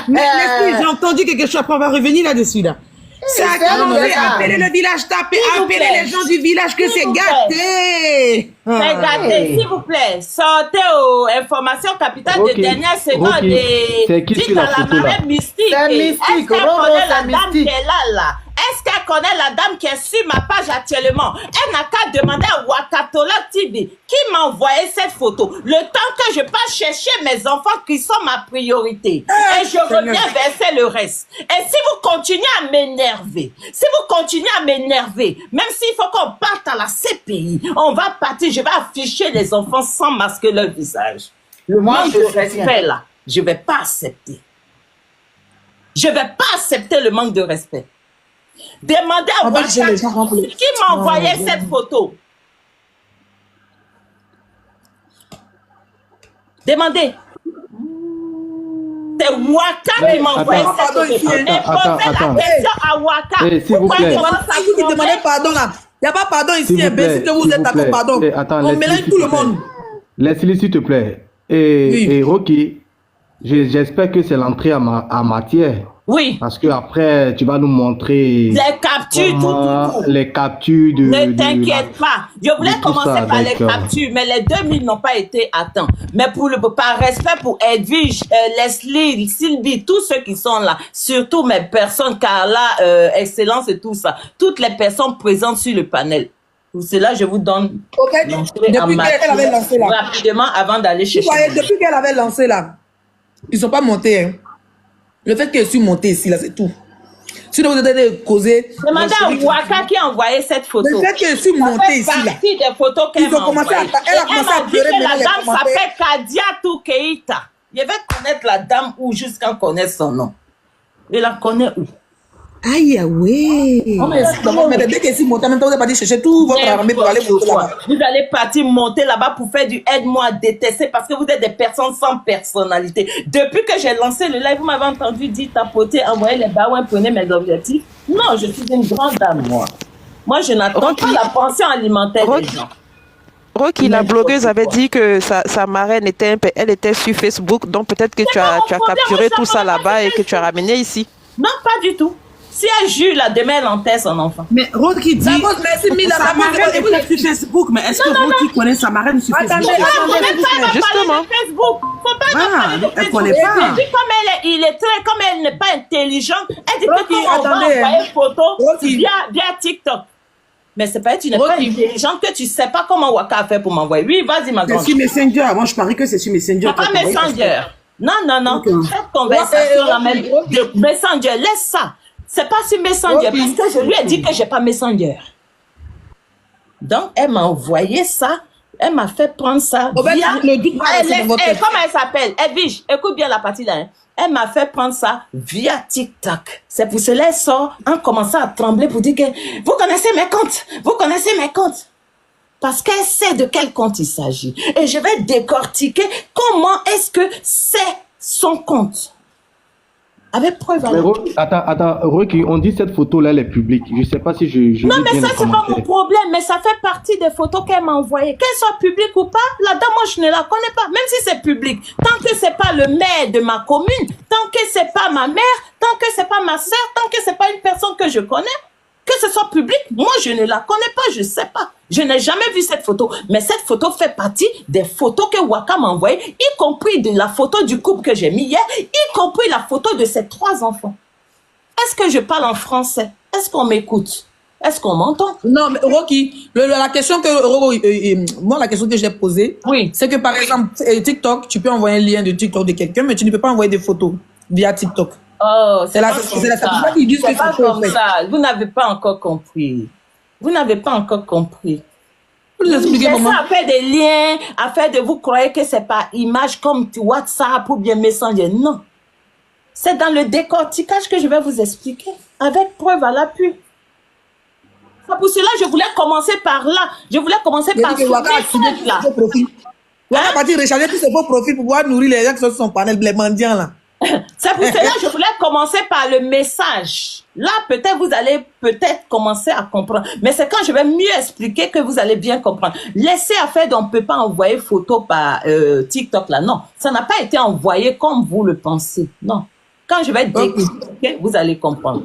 Mais Leslie, j'ai entendu quelque chose, après on va revenir là-dessus, là. Ça a commencé à appeler le village, appeler les gens du village que c'est gâté. C'est gâté, s'il vous plaît. Sortez aux informations capitales de dernière seconde et dites à la marée mystique. C'est mystique, Roro, c'est mystique. Est-ce qu'elle connaît la dame qui est sur ma page actuellement? Elle n'a qu'à demander à Wakatola TV qui m'a envoyé cette photo. Le temps que je passe chercher mes enfants qui sont ma priorité. Et je reviens verser le reste. Et si vous continuez à m'énerver, même s'il faut qu'on parte à la CPI, on va partir, je vais afficher les enfants sans masquer leur visage. Le manque de respect là, je ne vais pas accepter. Je ne vais pas accepter le manque de respect. Demandez à Wakatolo qui m'a envoyé cette photo. Demandez. C'est Waka qui m'envoie cette photo. Et posez la question à Waka. Pourquoi il commence à vous demander pardon là? Il n'y a pas pardon ici, si vous êtes d'accord, pardon. On mélange tout le monde. Laisse-le s'il te plaît. Et Rocky, j'espère que c'est l'entrée en matière. Oui. Parce que après tu vas nous montrer les captures, tout. Les captures de. Ne t'inquiète pas. Je voulais commencer par les captures, mais les 2000 n'ont pas été atteints. Mais par respect pour Edwige, Leslie, Sylvie, tous ceux qui sont là, surtout mes personnes, Carla, Excellence et tout ça, toutes les personnes présentes sur le panel. Pour cela, je vous donne depuis qu'elle avait lancé là. Rapidement avant d'aller chercher. Depuis qu'elle avait lancé là, ils sont pas montés. Hein. Le fait qu'elle soit montée ici, là, c'est tout. Sinon, vous êtes causé. Demandez à Waka qui a envoyé cette photo. Le fait qu'elle soit montée ici, là. Des photos qu'elle m'a envoyées. Elle a commencé à pleurer. La dame s'appelle Kadiatou Keita. Je vais connaître la dame où jusqu'à qu'on connaisse son nom. Je la connais où? Aïe, ouais. Mais dès qu'elle s'est montée, en même temps, vous n'avez pas dit chercher tout votre armée pour aller monter là-bas. Vous allez partir monter là-bas pour faire du aide-moi à détester parce que vous êtes des personnes sans personnalité. Depuis que j'ai lancé le live, vous m'avez entendu dire tapoter, envoyer les baouins, prenez mes objectifs. Non, je suis une grande dame, moi. Moi, je n'attends pas la pension alimentaire des gens. Rocky, la blogueuse avait dit que sa marraine elle était sur Facebook, donc peut-être que tu as capturé tout ça là-bas et que tu as ramené ici. Non, pas du tout. Si elle jure, là, demain, elle enterre son enfant. Mais Rocky dit... Sa marraine est sur Facebook, mais est-ce que Rocky connaît sa marraine sur Facebook? Justement. Faut pas parler de Facebook. Elle connaît pas. Elle dit comme elle n'est pas intelligente, elle dit que tu envoyer une photo via TikTok. Mais c'est pas, tu n'es pas intelligente que tu sais pas comment Waka a fait pour m'envoyer. Oui, vas-y, ma grande. C'est sur Messenger. Moi, je parie que c'est sur Messenger. C'est pas Messenger. Non. Cette conversation là même de Messenger, laisse ça. C'est pas sur Messenger, parce que je lui ai dit que j'ai pas Messenger. Donc, elle m'a envoyé ça, elle m'a fait prendre ça via... Comment elle s'appelle? Edwige, écoute bien la partie là. Hein. Elle m'a fait prendre ça via TikTok. C'est pour cela qu'elle sort en commençant à trembler pour dire que vous connaissez mes comptes. Parce qu'elle sait de quel compte il s'agit. Et je vais décortiquer comment est-ce que c'est son compte. Avec preuve. Attends, Rocky, on dit cette photo-là, elle est publique. Je ne sais pas si je non, mais ça, c'est pas mon problème. Mais ça fait partie des photos qu'elle m'a envoyées. Qu'elle soit publique ou pas, la dame, moi, je ne la connais pas. Même si c'est public. Tant que c'est pas le maire de ma commune, tant que c'est pas ma mère, tant que c'est pas ma soeur, tant que c'est pas une personne que je connais, que ce soit public, moi, je ne la connais pas, je ne sais pas. Je n'ai jamais vu cette photo. Mais cette photo fait partie des photos que Waka m'a envoyées, y compris de la photo du couple que j'ai mis hier, y compris la photo de ses 3 enfants. Est-ce que je parle en français? Est-ce qu'on m'écoute? Est-ce qu'on m'entend? Non, mais Rocky, la question moi, la question que j'ai posée, c'est que par exemple, TikTok, tu peux envoyer un lien de TikTok de quelqu'un, mais tu ne peux pas envoyer des photos via TikTok. Oh, c'est ça qu'ils disent que c'est pas comme ça. Vous n'avez pas encore compris. Vous n'avez pas encore compris. J'essaie à faire des liens, à faire de vous croire que c'est pas image comme WhatsApp ou bien Messenger. Non. C'est dans le décortiquage que je vais vous expliquer, avec preuve à l'appui. C'est pour cela que je voulais commencer par là. Je voulais commencer par ce message là. Waka a parti recharger tous ses beaux profils pour pouvoir nourrir les gens qui sont sur son panel, les mendiants là. C'est pour cela que je voulais commencer par le message. Là, peut-être vous allez commencer à comprendre. Mais c'est quand je vais mieux expliquer que vous allez bien comprendre. Laissez à faire, on ne peut pas envoyer photo par TikTok là. Non, ça n'a pas été envoyé comme vous le pensez. Non. Quand je vais expliquer, vous allez comprendre.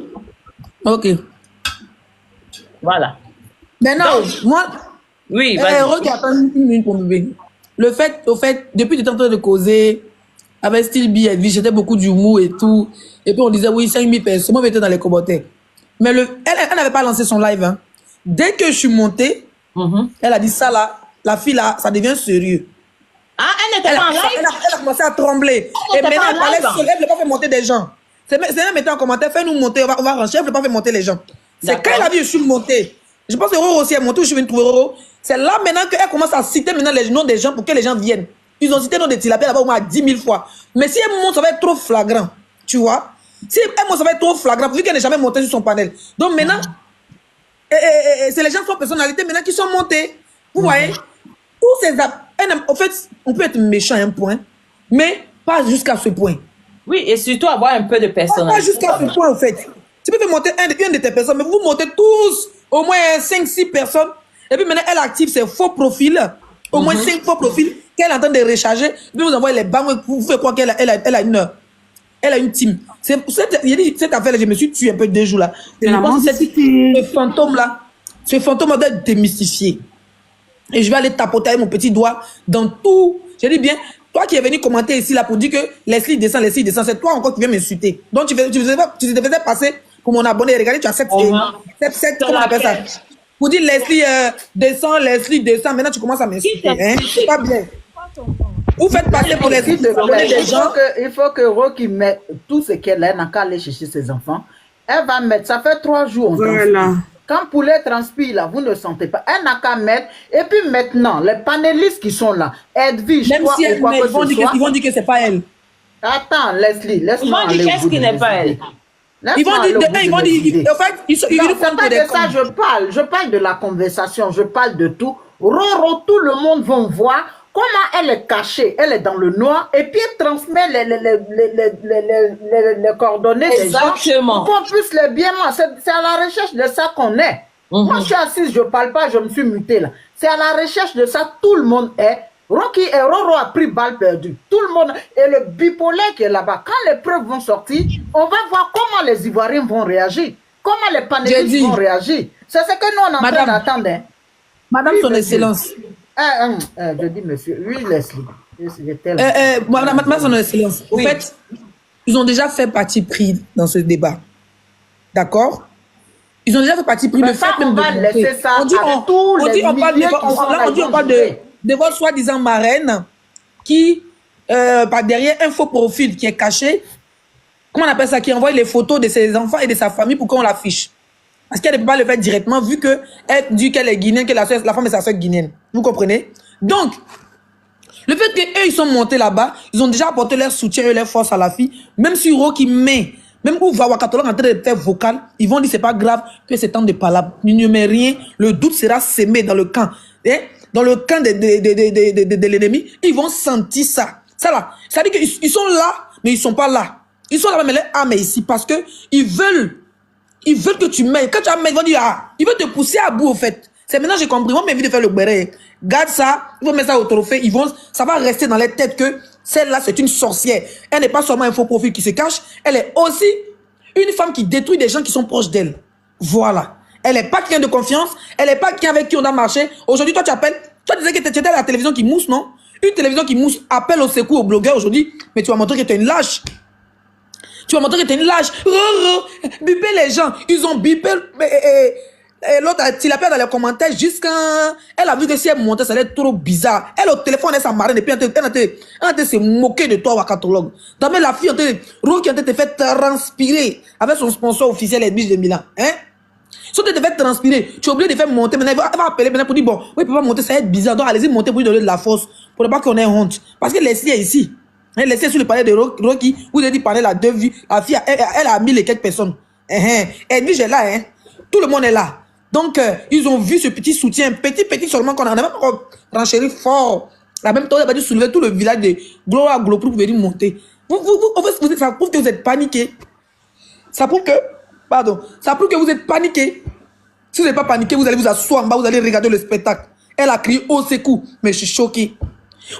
Ok. Voilà. Maintenant, moi... Oui, vas-y. Regarde, une minute pour me dire. Le fait, depuis que tu es en train de causer... avec Style B, j'étais beaucoup d'humour et tout. Et puis on disait, oui, 5000 personnes. Moi, j'étais dans les commentaires. Mais elle n'avait pas lancé son live. Hein. Dès que je suis montée, elle a dit ça là, la fille là, ça devient sérieux. Ah, elle n'était pas en live? Elle a commencé à trembler. Et maintenant, elle parlait seule. Elle ne voulait pas faire monter des gens. C'est même mettant en commentaire, fais-nous monter, on va rentrer. Elle ne veut pas faire monter les gens. C'est quand elle a vu, je suis montée. Je pense que Roro aussi est monté, où je suis venu trouver Roro. C'est là maintenant qu'elle commence à citer maintenant les noms des gens pour que les gens viennent. Ils ont cité le nom de Tilapia là-bas au moins 10 000 fois. Mais si elle monte, ça va être trop flagrant. Tu vois? Si elle monte, ça va être trop flagrant, vu qu'elle n'est jamais montée sur son panel. Donc maintenant, c'est les gens sans personnalité maintenant qui sont montés. Vous voyez? En fait, on peut être méchant à un point, mais pas jusqu'à ce point. Oui, et surtout avoir un peu de personnalité. Pas jusqu'à ce point, en fait. Tu peux faire monter une de tes personnes, mais vous montez tous, au moins 5-6 personnes, et puis maintenant, elle active ses faux profils, au moins 5 faux profils, qu'elle est en train de recharger, puis vous envoyez les banques, vous faites croire qu'elle a une team. Cette affaire-là, je me suis tué un peu 2 jours là. Je pense que ce fantôme doit être démystifié. Et je vais aller tapoter avec mon petit doigt dans tout. Je dis bien, toi qui es venu commenter ici là pour dire que Leslie descend, c'est toi encore qui viens m'insulter. Donc tu te faisais passer pour mon abonné. Regardez, tu as cette comment on appelle ça? Pour dire Leslie descend. Maintenant tu commences à m'insulter. Hein? C'est pas bien. Vous faites passer pour Leslie de des gens. Il faut que Rocky mette tout ce qu'elle a, n'a qu'à aller chercher ses enfants. Elle va mettre, ça fait 3 jours. Voilà. Quand poulet transpire là, vous ne sentez pas. Elle n'a qu'à mettre. Et puis maintenant, les panélistes qui sont là, Edwige, même si elle met, ils vont dire que c'est pas elle. Attends, Leslie, laisse-moi aller. Ils vont dire qu'est-ce qui n'est pas elle. Ils vont dire, en fait, ils c'est pas de ça je parle. Je parle de la conversation, je parle de tout. Roro, tout le monde va voir comment elle est cachée. Elle est dans le noir et puis elle transmet les coordonnées des gens. Exactement. Pour qu'on puisse les bien voir. C'est à la recherche de ça qu'on est. Moi, je suis assise, je parle pas, je me suis mutée là. C'est à la recherche de ça, tout le monde est. Rocky et Roro a pris balle perdue. Tout le monde. Et le bipolaire qui est là-bas, quand les preuves vont sortir, on va voir comment les Ivoiriens vont réagir. Comment les panélistes vont réagir. C'est ce que nous, on est en train d'attendre. Hein. Madame, oui, son excellence. Je dis monsieur. Oui, Leslie. Madame, son excellence. Au fait, ils ont déjà fait partie pris dans ce débat. D'accord? Ils ont déjà fait partie pris. Le fait même de laisser ça. On parle de votre soi-disant marraine qui, par derrière un faux profil qui est caché, comment on appelle ça, qui envoie les photos de ses enfants et de sa famille pour qu'on l'affiche. Parce qu'elle ne peut pas le faire directement vu qu'elle dit qu'elle est guinéenne, que la femme est sa soeur guinéenne. Vous comprenez? Donc, le fait qu'eux, ils sont montés là-bas, ils ont déjà apporté leur soutien et leur force à la fille. Même si Rocky met, même où va Wakatolog en train de faire vocal, ils vont dire c'est pas grave que c'est temps de parler. Il ne met rien, le doute sera sémé dans le camp. Dans le camp de l'ennemi, ils vont sentir ça. Ça là, ça veut dire qu'ils sont là, mais ils ne sont pas là. Ils sont là, mais leur âme est ici parce qu'ils veulent que tu m'aides. Quand tu as m'aides, ils vont dire, ils veulent te pousser à bout, au fait. C'est maintenant j'ai compris. Ils vont m'inviter de faire le béret. Garde ça, ils vont mettre ça au trophée. Ça va rester dans les têtes que celle-là, c'est une sorcière. Elle n'est pas seulement un faux profil qui se cache, elle est aussi une femme qui détruit des gens qui sont proches d'elle. Voilà. Elle n'est pas quelqu'un de confiance, elle n'est pas quelqu'un avec qui on a marché. Aujourd'hui, toi, tu appelles, toi, tu disais que tu étais à la télévision qui mousse, non? Une télévision qui mousse appelle au secours aux blogueurs aujourd'hui, mais tu vas montrer que tu es une lâche. Tu vas montrer que tu es une lâche. Bipé les gens. Ils ont bipé. Et l'autre, il appelle dans les commentaires jusqu'à... Elle a vu que si elle montait, ça allait être trop bizarre. Elle, au téléphone, elle s'en marraine. Et puis, elle a été se moquer de toi, Wakatolog. T'as même la fille, Rocky, qui a été fait transpirer avec son sponsor officiel, Edwige de Milan. Hein? Si tu te fait transpirer, tu es obligé de faire monter. Maintenant, elle va appeler maintenant pour dire, bon, oui, il peut pas monter, ça va être bizarre. Donc, allez-y monter pour lui donner de la force. Pour ne pas qu'on ait honte. Parce que Leslie est ici. Elle laissait sur le palais de Rocky, où il a dit parler la 2 vues. La fille, elle a mis les quelques personnes. Edwige est là, hein. Tout le monde est là. Donc, ils ont vu ce petit soutien, petit seulement qu'on a même renchéri fort. La même temps, elle a dû soulever tout le village de Gloire pour venir monter. Ça prouve que vous êtes paniqué. Ça prouve que vous êtes paniqué. Si vous n'êtes pas paniqué, vous allez vous asseoir en bas, vous allez regarder le spectacle. Elle a crié au secours, mais je suis choqué.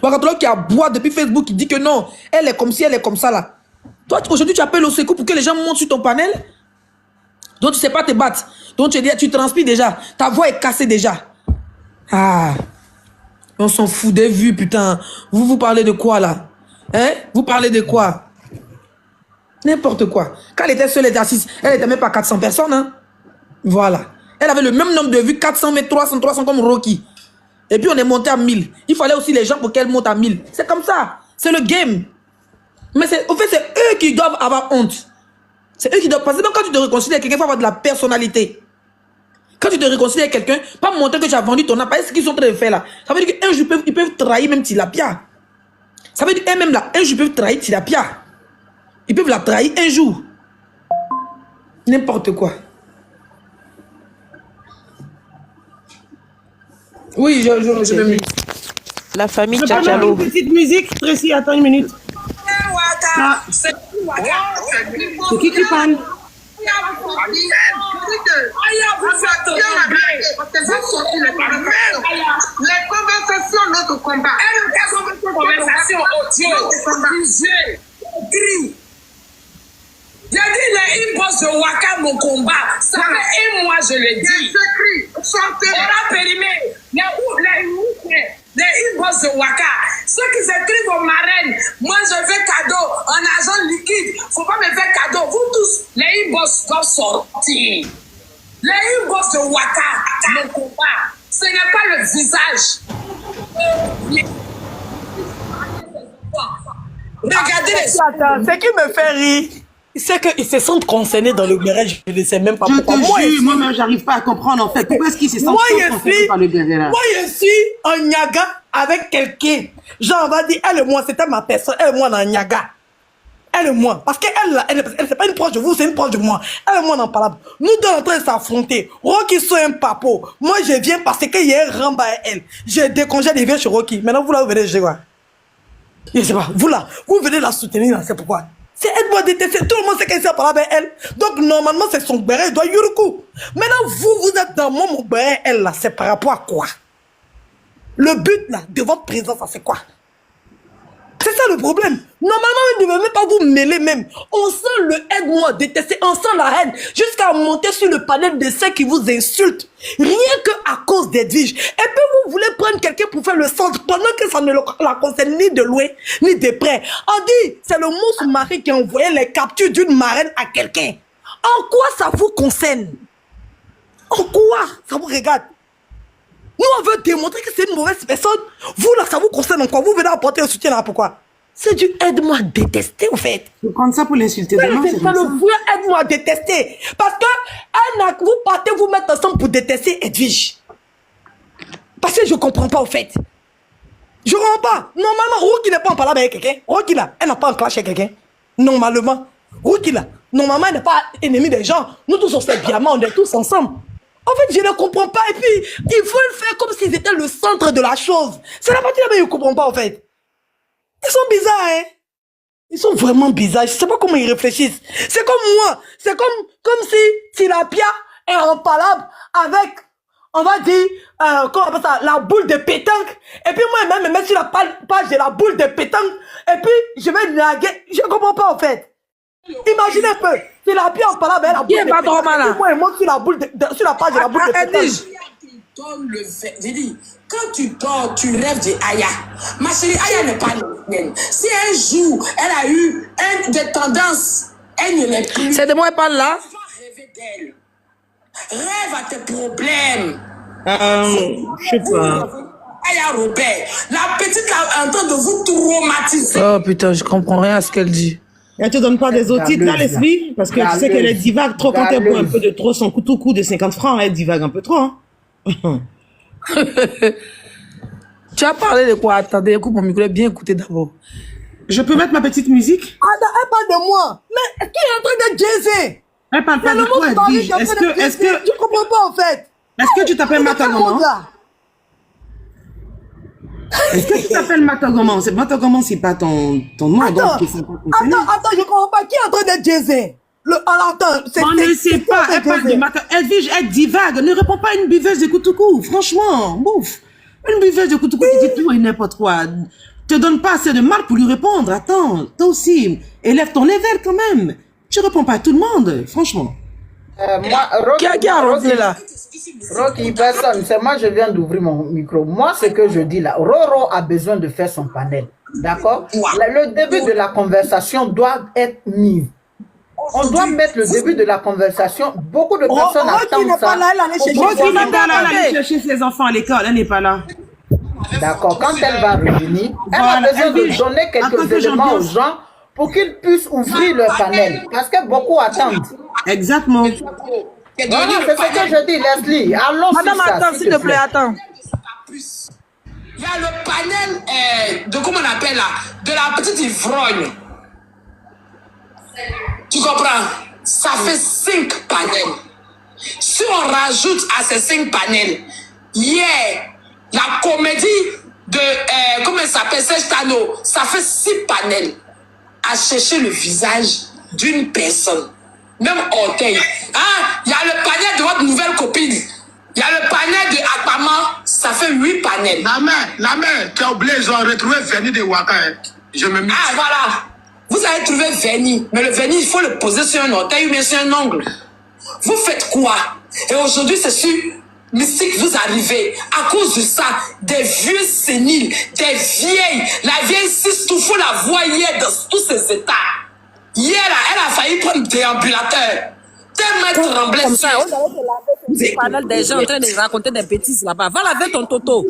Wakatolog qui aboie depuis Facebook, qui dit que non, elle est comme ci, elle est comme ça là. Toi, aujourd'hui, tu appelles au secours pour que les gens montent sur ton panel. Donc, tu ne sais pas te battre. Donc, tu transpires déjà. Ta voix est cassée déjà. On s'en fout des vues, putain. Vous parlez de quoi là? Hein? Vous parlez de quoi? N'importe quoi. Quand elle était seule, elle était assise. Elle n'était même pas 400 personnes. Hein? Voilà. Elle avait le même nombre de vues, 400, mais 300 comme Rocky. Et puis on est monté à 1000. Il fallait aussi les gens pour qu'elle monte à 1000. C'est comme ça. C'est le game. Mais au fait, c'est eux qui doivent avoir honte. C'est eux qui doivent passer. Donc quand tu te réconcilies avec quelqu'un, il faut avoir de la personnalité. Quand tu te réconcilies avec quelqu'un, pas montrer que tu as vendu ton âme. Ce qu'ils sont en train de faire là. Ça veut dire qu'un jour, ils peuvent trahir même Tilapia. Ça veut dire qu'eux-mêmes là, un jour, ils peuvent trahir Tilapia. Ils peuvent la trahir un jour. N'importe quoi. Oui, je me mute. La famille Je peux mettre Tchachalo. une petite musique, Tracy, attends une minute. Ah. C'est qui parle? Les conversations, notre combat. Conversation audio. J'ai dit les inbox de Waka, mon combat. Ça fait 1 mois, je le dis. On a périmé les inbox de Waka. Ceux qui s'écrivent aux marraines, moi je fais cadeau en argent liquide. Faut pas me faire cadeau. Vous tous, les inbox doivent sortir. Les inbox de Waka, mon combat, ce n'est pas le visage. Regardez les... Ce qui me fait rire, c'est qu'ils se sentent concernés dans le béret, je ne sais même pas pourquoi. Moi-même, j'arrive pas à comprendre en fait. Pourquoi est-ce qu'ils se sentent concernés par le béret là? Moi, je suis en Niaga avec quelqu'un. Genre, on va dire, elle et moi, c'était ma personne. Elle et moi, dans Niaga. Elle et moi. Parce qu'elle, c'est pas une proche de vous, c'est une proche de moi. Elle et moi, on en parle. Nous deux, on est en train de s'affronter. Rocky soit un papo. Moi, je viens parce qu'il y a un ramba à elle. Je décongèle, il vient chez Rocky. Maintenant, vous là, vous venez chez moi. Je sais pas, vous là, vous venez la soutenir, c'est pourquoi. C'est elle-moi détester, tout le monde sait qu'elle s'est parlé avec elle. Donc normalement c'est son béret, il doit yuruku. Maintenant vous êtes dans mon béret, elle là, c'est par rapport à quoi? Le but là, de votre présence, c'est quoi? C'est ça le problème. Normalement, vous ne devez même pas vous mêler même. On sent le aide-moi détester, on sent la haine, jusqu'à monter sur le panel de ceux qui vous insultent. Rien que à cause d'Edwige. Et puis vous voulez prendre quelqu'un pour faire le centre, pendant que ça ne la concerne ni de loin, ni de près. On dit, c'est le monstre Marie qui a envoyé les captures d'une marraine à quelqu'un. En quoi ça vous concerne? En quoi ça vous regarde? Nous, on veut démontrer que c'est une mauvaise personne. Vous, là, ça vous concerne en quoi? Vous venez apporter un soutien là, pourquoi? C'est du aide-moi à détester, en fait. Je prends ça pour l'insulter. C'est le vrai aide-moi à détester. Parce que vous partez vous mettre ensemble pour détester Edwige. Parce que je ne comprends pas, en fait. Je ne comprends pas. Normalement, Rocky n'est pas en parlant avec quelqu'un. Rocky, là, elle n'a pas en clash avec quelqu'un. Normalement. Rocky, là, normalement, elle n'est pas ennemie des gens. Nous tous, on s'est bien, on est tous ensemble. En fait, je ne comprends pas. Et puis, il faut le faire comme s'ils étaient le centre de la chose. C'est la partie là-bas, je ne comprends pas, en fait. Ils sont bizarres, hein. Ils sont vraiment bizarres. Je ne sais pas comment ils réfléchissent. C'est comme moi. C'est comme si Tilapia est empalable avec, on va dire, comment on appelle ça, la boule de pétanque. Et puis moi, même me mettre sur la page de la boule de pétanque. Et puis, je vais laguer. Je ne comprends pas, en fait. Imaginez un peu. Tilapia empalable avec la boule de pétanque. Moi, je monte sur la boule sur la page de la boule de pétanque. J'ai dit, quand tu dors, tu rêves de Aya. Ma chérie, Aya n'est pas lesbienne. Si un jour, elle a eu des tendances, elle ne l'est plus. C'est de moi, elle parle là. Tu vas rêver d'elle. Rêve à tes problèmes. Je sais pas. Aya Robert, la petite là est en train de vous traumatiser. Oh putain, je comprends rien à ce qu'elle dit. Elle te donne pas des autres titres là, Leslie? Parce que tu sais qu'elle divague trop quand elle boit un peu de trop son coup de 50 francs, elle divague un peu trop, hein. Tu as parlé de quoi? Attendez, écoute mon micro, bien écouter d'abord. Je peux mettre ma petite musique? Elle parle de moi. Mais qui est en train de jaiser? Elle parle pas de toi, Edwige. Est-ce que... Tu comprends pas, en fait. Est-ce que tu t'appelles Matagoman? Est-ce que tu t'appelles Matagoman? Matagoman, c'est pas ton nom, attends, donc attends, je comprends pas. Qui est en train de jaiser? On ne sait pas, elle parle de Matagoman. Edwige, elle divague. Ne réponds pas à une buveuse de Koutoukou. Franchement, bouf. Une buveuse de Koutoukou qui dit tout et n'importe quoi. Te donne pas assez de mal pour lui répondre. Attends, toi aussi, élève ton level quand même. Tu réponds pas à tout le monde, franchement. Moi, Qui a rosé là? Rocky, personne. C'est moi, je viens d'ouvrir mon micro. Moi, ce que je dis là, Roro a besoin de faire son panel. D'accord? Le début de la conversation doit être mis. On doit mettre le début de la conversation. Beaucoup de personnes attendent ça. Rocky n'est pas là, elle allait chercher ses enfants à l'école. Elle n'est pas là. D'accord. Quand elle va revenir, elle a besoin de donner quelques éléments aux gens pour qu'ils puissent ouvrir leur panel. Parce que beaucoup attendent. Exactement. Voilà, c'est ce que je dis, Leslie. Allons Madame, attends, s'il te plaît, attends. Il y a le panel de, comment on appelle là, de la petite ivrogne. Tu comprends? Ça fait 5 panels. Si on rajoute à ces 5 panels, hier, la comédie de, comment elle s'appelle, Serge Tano, ça fait 6 panels à chercher le visage d'une personne. Même orteil. Ah, il y a le panel de votre nouvelle copine. Il y a le panel de Akpama, ça fait 8 panels. La mère, tu as oublié, ils ont retrouvé Verni de Waka. Je me mets. Ah, voilà. Vous avez trouvé vernis, mais le vernis, il faut le poser sur un orteil ou bien sur un ongle. Vous faites quoi? Et aujourd'hui, c'est sur Mystique, vous arrivez. À cause de ça, des vieux séniles, des vieilles, la vieille Sistoufou la voyait dans tous ses états. Hier, là, elle a failli prendre un déambulateur. Tellement tremblée. Comme ça, on des gens en train de raconter des bêtises là-bas. Va laver ton toto.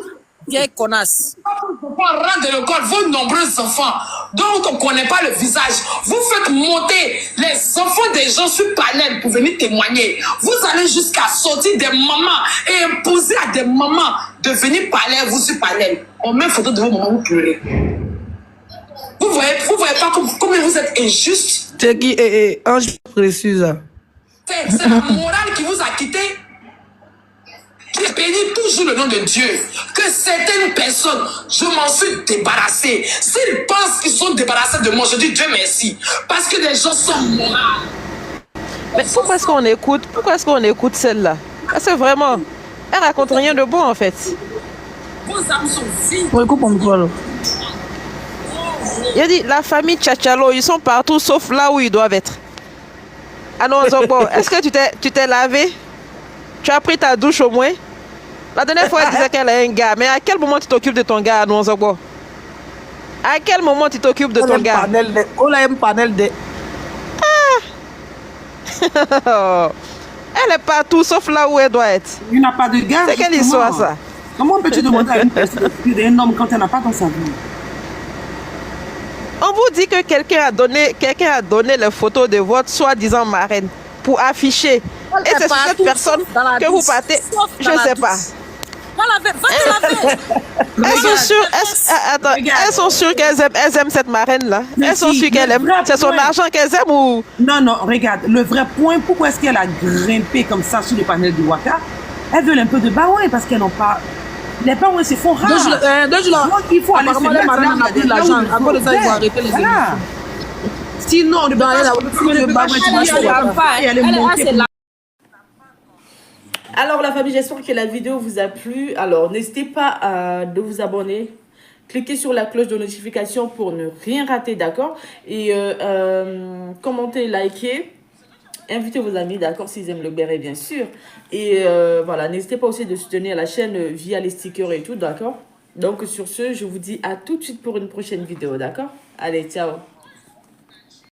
Vieille connasse. On rentre de l'école, vos nombreux enfants dont on ne connaît pas le visage, vous faites monter les enfants des gens sur panel pour venir témoigner. Vous allez jusqu'à sortir des mamans et imposer à des mamans de venir parler à vous sur panel. On met une photo de vos mamans, vous pleurez. Vous voyez pas comment vous êtes injuste. C'est qui Ange précise. C'est la morale qui vous a quitté. Je bénis toujours le nom de Dieu. Que certaines personnes, je m'en suis débarrassé. S'ils pensent qu'ils sont débarrassés de moi, je dis Dieu merci. Parce que les gens sont morales. Mais pourquoi est-ce qu'on écoute celle-là? Parce que vraiment, elle raconte rien de bon en fait. Vos âmes sont vides. Il a dit, la famille Tchatchalo, ils sont partout sauf là où ils doivent être. Ah non, Zogbo, est-ce que tu t'es lavé? Tu as pris ta douche au moins? La dernière fois, elle disait qu'elle a un gars. Mais à quel moment tu t'occupes de ton gars, non, Zogbo? À quel moment tu t'occupes de ton gars? On a un panel de... Ah. Elle est partout sauf là où elle doit être. Il n'a pas de gars. C'est quelle histoire ça? Comment peux-tu demander à une personne d'un homme quand elle n'a pas dans sa vie? On vous dit que quelqu'un a donné les photos de votre soi-disant marraine pour afficher. Et c'est sur cette personne que vous partez. Je ne sais pas. Elles sont sûres qu'elles aiment cette marraine-là. Elles sont sûres qu'elles aiment. C'est son argent qu'elles aiment ou... Non, regarde. Le vrai point, pourquoi est-ce qu'elle a grimpé comme ça sur le panel du Waka? Elles veulent un peu de baouin parce qu'elles n'ont pas... Les baouins se font rares. Donc il faut aller se mettre dans l'argent. À cause de ça, ils vont arrêter les émissions. Sinon, on ne va aller. Alors la famille, j'espère que la vidéo vous a plu. Alors n'hésitez pas de vous abonner. Cliquez sur la cloche de notification pour ne rien rater, d'accord? Et commentez, likez. Invitez vos amis, d'accord, s'ils aiment le béret, bien sûr. Et voilà, n'hésitez pas aussi de soutenir la chaîne via les stickers et tout, d'accord? Donc sur ce, je vous dis à tout de suite pour une prochaine vidéo, d'accord? Allez, ciao!